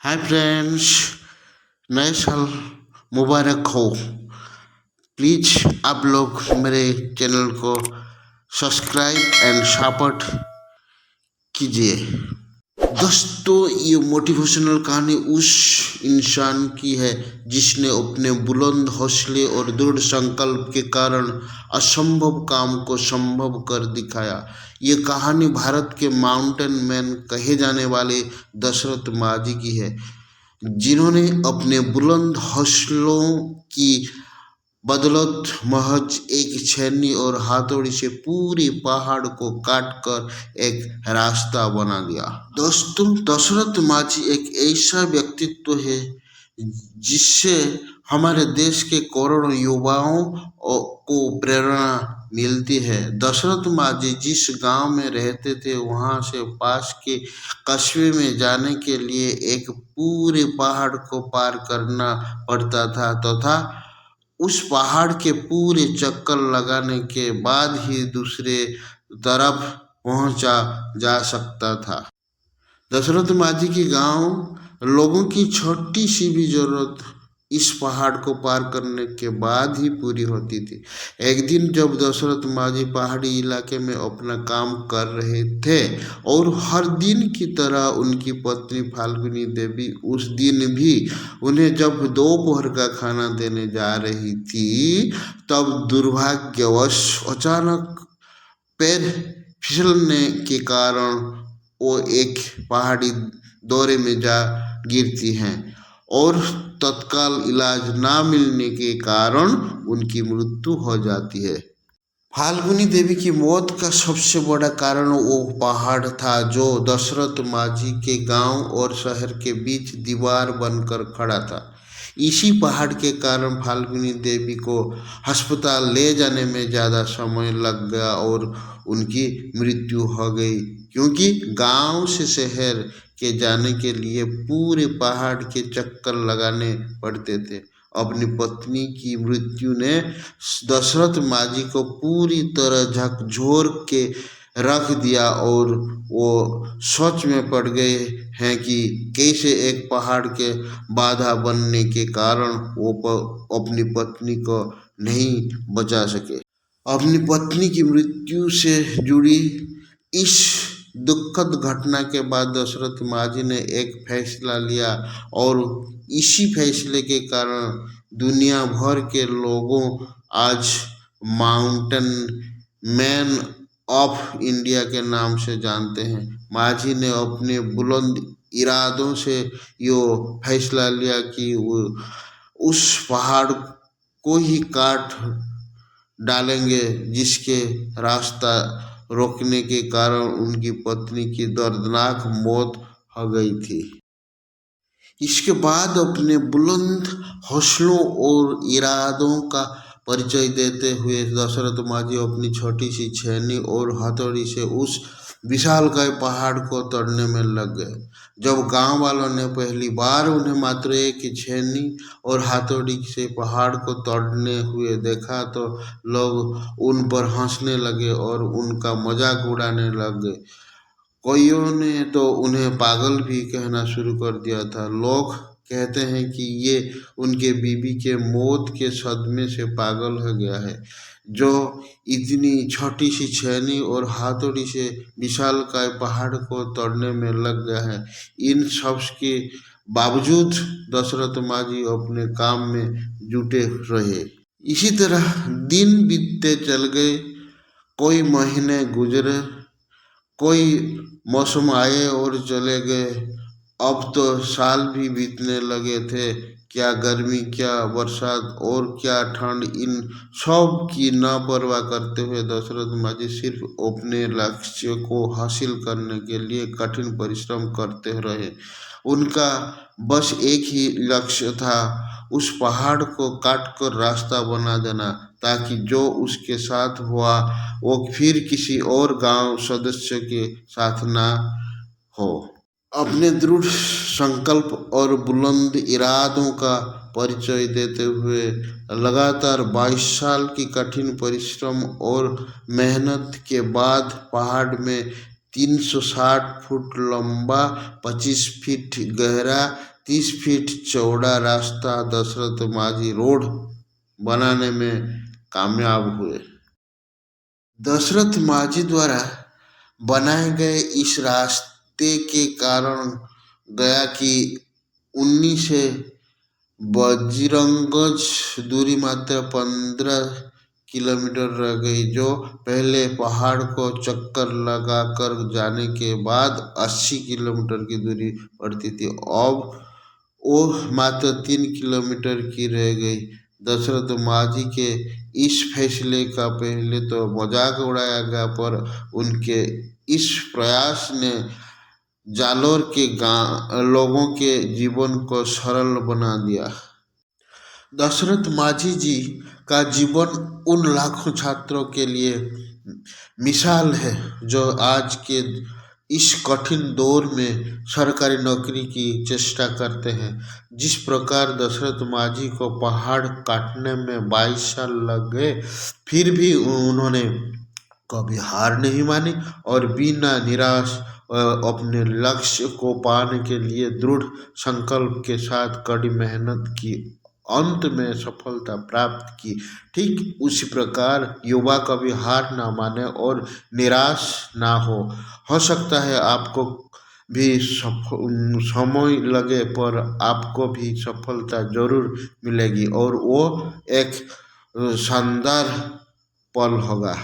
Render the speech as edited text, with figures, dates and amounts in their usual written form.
Hi friends, नए साल मुबारक हो। प्लीज़ आप लोग मेरे चैनल को सब्सक्राइब एंड सपोर्ट कीजिए। दोस्तों, ये मोटिवेशनल कहानी उस इंसान की है जिसने अपने बुलंद हौसले और दृढ़ संकल्प के कारण असंभव काम को संभव कर दिखाया। ये कहानी भारत के माउंटेन मैन कहे जाने वाले दशरथ माझी की है, जिन्होंने अपने बुलंद हौसलों की बदौलत महज एक छेनी और हथौड़ी से पूरे पहाड़ को काट कर एक रास्ता बना दिया। दोस्तों, दशरथ माझी एक ऐसा व्यक्तित्व है जिससे हमारे देश के करोड़ों युवाओं को प्रेरणा मिलती है। दशरथ माझी जिस गांव में रहते थे, वहां से पास के कस्बे में जाने के लिए एक पूरे पहाड़ को पार करना पड़ता था तथा उस पहाड़ के पूरे चक्कर लगाने के बाद ही दूसरे तरफ पहुंचा जा सकता था। दशरथ माझी के गांव लोगों की छोटी सी भी जरूरत इस पहाड़ को पार करने के बाद ही पूरी होती थी। एक दिन जब दशरथ माझी पहाड़ी इलाके में अपना काम कर रहे थे और हर दिन की तरह उनकी पत्नी फाल्गुनी देवी उस दिन भी उन्हें जब दोपहर का खाना देने जा रही थी, तब दुर्भाग्यवश अचानक पैर फिसलने के कारण वो एक पहाड़ी दौरे में जा गिरती हैं और तत्काल इलाज ना मिलने के कारण उनकी मृत्यु हो जाती है। फाल्गुनी देवी की मौत का सबसे बड़ा कारण वो पहाड़ था जो दशरथ माझी के गांव और शहर के बीच दीवार बनकर खड़ा था। इसी पहाड़ के कारण फाल्गुनी देवी को अस्पताल ले जाने में ज़्यादा समय लग गया और उनकी मृत्यु हो गई, क्योंकि गांव से शहर के जाने के लिए पूरे पहाड़ के चक्कर लगाने पड़ते थे। अपनी पत्नी की मृत्यु ने दशरथ माझी को पूरी तरह झकझोर के रख दिया और वो सोच में पड़ गए हैं कि कैसे एक पहाड़ के बाधा बनने के कारण वो अपनी पत्नी को नहीं बचा सके। अपनी पत्नी की मृत्यु से जुड़ी इस दुखद घटना के बाद दशरथ माझी ने एक फैसला लिया और इसी फैसले के कारण दुनिया भर के लोगों आज माउंटेन मैन ऑफ इंडिया के नाम से जानते हैं। माझी ने अपने बुलंद इरादों से यो फैसला लिया कि वो उस पहाड़ को ही काट डालेंगे जिसके रास्ता रोकने के कारण उनकी पत्नी की दर्दनाक मौत हो गई थी। इसके बाद अपने बुलंद हौसलों और इरादों का परिचय देते हुए दशरथ माझी अपनी छोटी सी छेनी और हथौड़ी से उस विशालकाय पहाड़ को तोड़ने में लग गए। जब गांव वालों ने पहली बार उन्हें मात्र एक ही छेनी और हथौड़ी से पहाड़ को तोड़ने हुए देखा, तो लोग उन पर हंसने लगे और उनका मजाक उड़ाने लगे। कईयों ने तो उन्हें पागल भी कहना शुरू कर दिया था। लोग कहते हैं कि ये उनके बीवी के मौत के सदमे से पागल हो गया है, जो इतनी छोटी सी छेनी और हथौड़ी से विशालकाय पहाड़ को तोड़ने में लग गया है। इन सब के बावजूद दशरथ माझी अपने काम में जुटे रहे। इसी तरह दिन बीतते चल गए, कोई महीने गुजरे, कोई मौसम आए और चले गए। अब तो साल भी बीतने लगे थे। क्या गर्मी, क्या बरसात और क्या ठंड, इन सब की न परवाह करते हुए दशरथ माझी सिर्फ अपने लक्ष्य को हासिल करने के लिए कठिन परिश्रम करते रहे। उनका बस एक ही लक्ष्य था, उस पहाड़ को काट कर रास्ता बना देना, ताकि जो उसके साथ हुआ वो फिर किसी और गांव सदस्य के साथ ना हो। अपने दृढ़ संकल्प और बुलंद इरादों का परिचय देते हुए लगातार 22 साल की कठिन परिश्रम और मेहनत के बाद पहाड़ में 360 फुट लंबा, 25 फीट गहरा, 30 फीट चौड़ा रास्ता दशरथ माझी रोड बनाने में कामयाब हुए। दशरथ माझी द्वारा बनाए गए इस रास्ते के कारण गया की 19 से बजरंगगंज दूरी मात्र 15 किलोमीटर रह गई, जो पहले पहाड़ को चक्कर लगाकर जाने के बाद 80 किलोमीटर की दूरी पड़ती थी, अब वो मात्र 3 किलोमीटर की रह गई। दशरथ माझी के इस फैसले का पहले तो मजाक उड़ाया गया, पर उनके इस प्रयास ने जालोर के लोगों के जीवन को सरल बना दिया। दशरथ माझी जी का जीवन उन लाखों छात्रों के लिए मिसाल है जो आज के इस कठिन दौर में सरकारी नौकरी की चेष्टा करते हैं। जिस प्रकार दशरथ माझी को पहाड़ काटने में 22 साल लग गए, फिर भी उन्होंने कभी हार नहीं मानी और बिना निराश अपने लक्ष्य को पाने के लिए दृढ़ संकल्प के साथ कड़ी मेहनत की, अंत में सफलता प्राप्त की। ठीक उसी प्रकार युवा कभी हार ना माने और निराश ना हो सकता है आपको भी समय लगे, पर आपको भी सफलता जरूर मिलेगी और वो एक शानदार पल होगा।